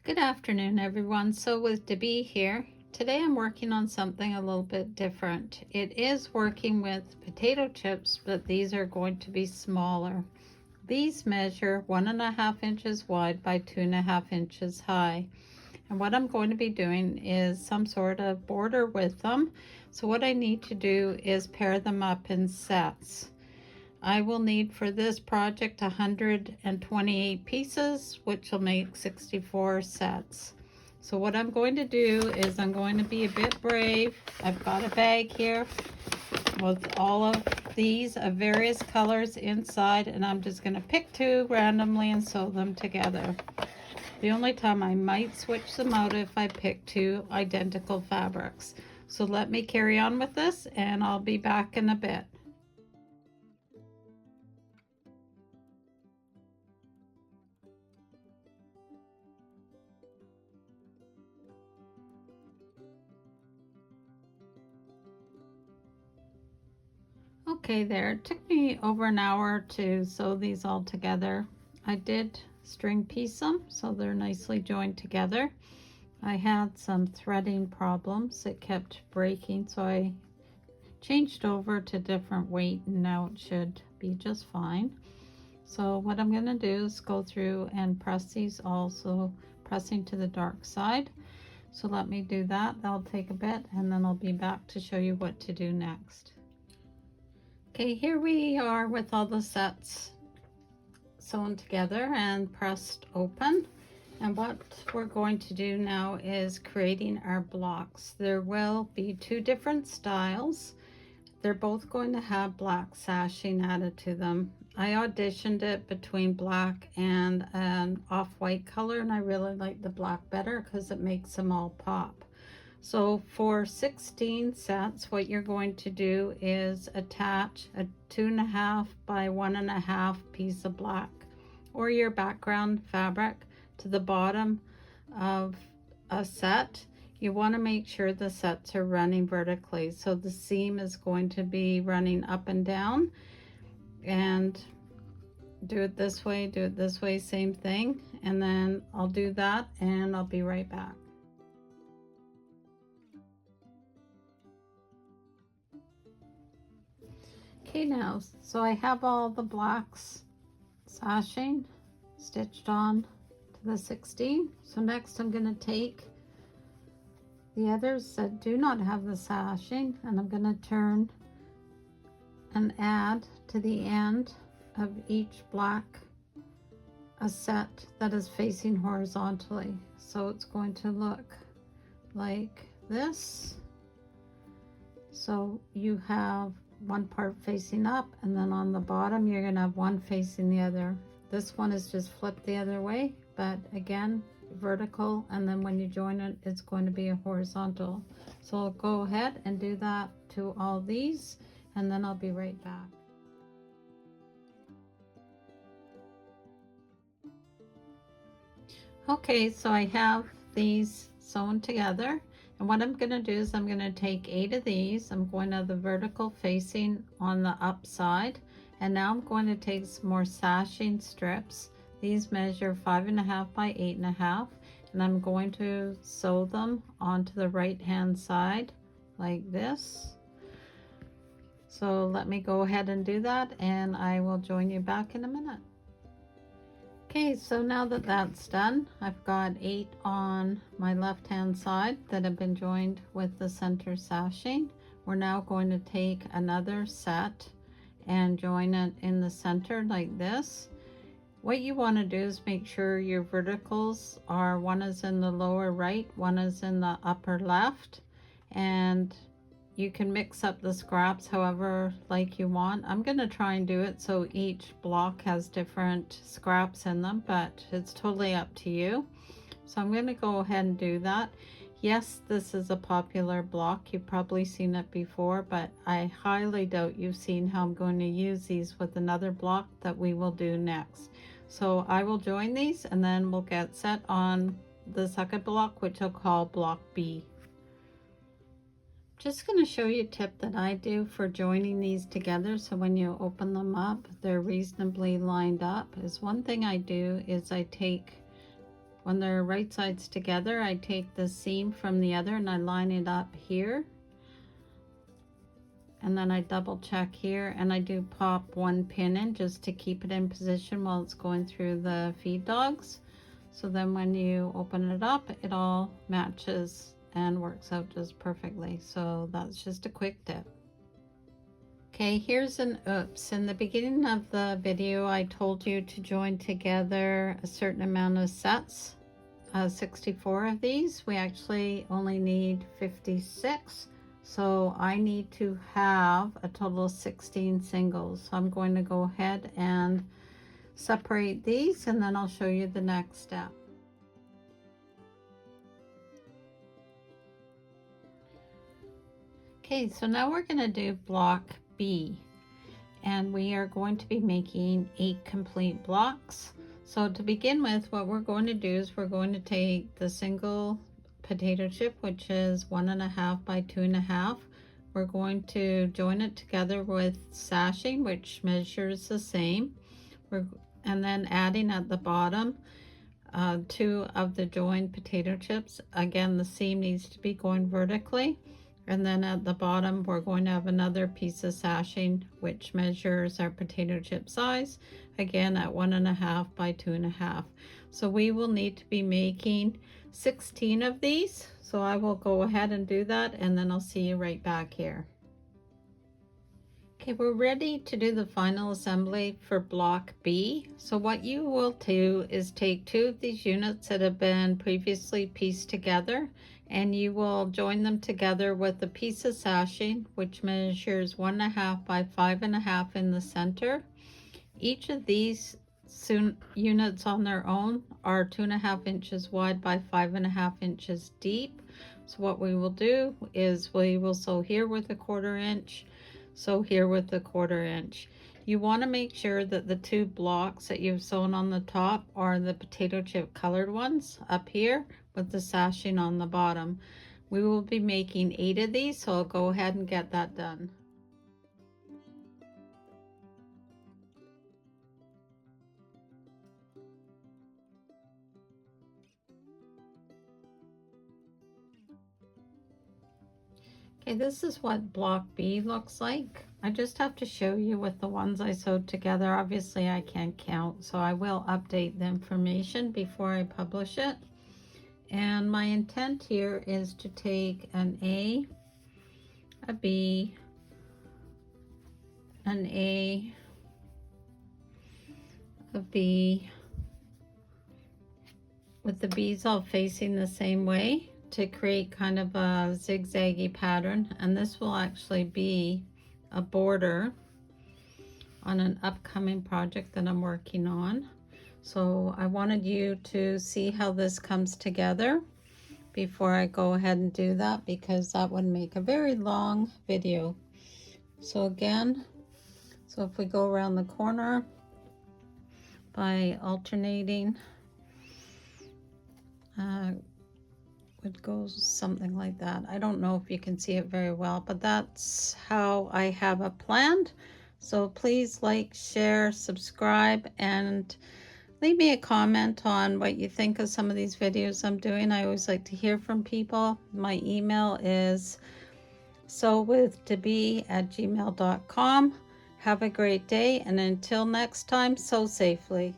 Good afternoon, everyone. So with Debee here, today I'm working on something a little bit different. It is working with potato chips, but these are going to be smaller. These measure 1.5 inches wide by 2.5 inches high. And what I'm going to be doing is some sort of border with them. So what I need to do is pair them up in sets. I will need for this project 128 pieces, which will make 64 sets. So what I'm going to do is I'm going to be a bit brave. I've got a bag here with all of these of various colors inside, and I'm just going to pick two randomly and sew them together. The only time I might switch them out if I pick two identical fabrics. So let me carry on with this and I'll be back in a bit. Okay, there. It took me over an hour to sew these all together. I did string piece them so they're nicely joined together. I had some threading problems. It kept breaking, so I changed over to different weight and now it should be just fine. So what I'm going to do is go through and press these, also pressing to the dark side. So let me do that. That'll take a bit and then I'll be back to show you what to do next. Okay, here we are with all the sets sewn together and pressed open. And what we're going to do now is creating our blocks. There will be two different styles. They're both going to have black sashing added to them. I auditioned it between black and an off-white color, and I really like the black better because it makes them all pop. So for 16 sets, what you're going to do is attach a 2.5 by 1.5 piece of black or your background fabric to the bottom of a set. You want to make sure the sets are running vertically. So the seam is going to be running up and down, and do it this way, same thing. And then I'll do that and I'll be right back. Okay, now, so I have all the blacks sashing stitched on to the 16. So next I'm going to take the others that do not have the sashing and I'm going to turn and add to the end of each black a set that is facing horizontally. So it's going to look like this. So you have one part facing up, and then on the bottom you're going to have one facing the other. This one is just flipped the other way, but again vertical, and then when you join it, it's going to be a horizontal. So I'll go ahead and do that to all these, and then I'll be right back. Okay, so I have these sewn together. And what I'm going to do is I'm going to take 8 of these. I'm going to the vertical facing on the up side. And now I'm going to take some more sashing strips. These measure 5.5 by 8.5. And I'm going to sew them onto the right hand side like this. So let me go ahead and do that and I will join you back in a minute. Okay, so now that that's done, I've got 8 on my left hand side that have been joined with the center sashing. We're now going to take another set and join it in the center like this. What you want to do is make sure your verticals are, one is in the lower right, one is in the upper left, and you can mix up the scraps however like you want. I'm going to try and do it so each block has different scraps in them, but it's totally up to you. So I'm going to go ahead and do that. Yes, this is a popular block. You've probably seen it before, but I highly doubt you've seen how I'm going to use these with another block that we will do next. So I will join these and then we'll get set on the second block, which I'll call block B. Just going to show you a tip that I do for joining these together, so when you open them up they're reasonably lined up. Is one thing I do is I take when they're right sides together, I take the seam from the other and I line it up here. And then I double check here, and I do pop one pin in just to keep it in position while it's going through the feed dogs. So then when you open it up, it all matches and works out just perfectly. So that's just a quick tip. Okay, here's an oops. In the beginning of the video, I told you to join together a certain amount of sets, 64 of these. We actually only need 56. So I need to have a total of 16 singles. So I'm going to go ahead and separate these, and then I'll show you the next step. Okay, so now we're going to do block B, and we are going to be making 8 complete blocks. So to begin with, what we're going to do is we're going to take the single potato chip, which is 1.5 by 2.5. We're going to join it together with sashing, which measures the same. And then adding at the bottom 2 of the joined potato chips. Again, the seam needs to be going vertically. And then at the bottom, we're going to have another piece of sashing, which measures our potato chip size, again at 1.5 by 2.5. So we will need to be making 16 of these. So I will go ahead and do that, and then I'll see you right back here. Okay, we're ready to do the final assembly for block B. So what you will do is take 2 of these units that have been previously pieced together, and you will join them together with a piece of sashing, which measures 1.5 by 5.5 in the center. Each of these units on their own are 2.5 inches wide by 5.5 inches deep. So what we will do is we will sew here with a 1/4 inch, sew here with a 1/4 inch. You want to make sure that the 2 blocks that you've sewn on the top are the potato chip colored ones up here with the sashing on the bottom. We will be making 8 of these, so I'll go ahead and get that done. Okay, this is what block B looks like. I just have to show you with the ones I sewed together. Obviously I can't count, so I will update the information before I publish it. And my intent here is to take an A, a B, an A, a B, with the B's all facing the same way to create kind of a zigzaggy pattern. And this will actually be a border on an upcoming project that I'm working on. So I wanted you to see how this comes together before I go ahead and do that, because that would make a very long video. So again, so if we go around the corner by alternating, it goes something like that. I don't know if you can see it very well, but that's how I have it planned. So please like, share, subscribe, and leave me a comment on what you think of some of these videos I'm doing. I always like to hear from people. My email is sewwithdebee@gmail.com. Have a great day, and until next time, sew safely.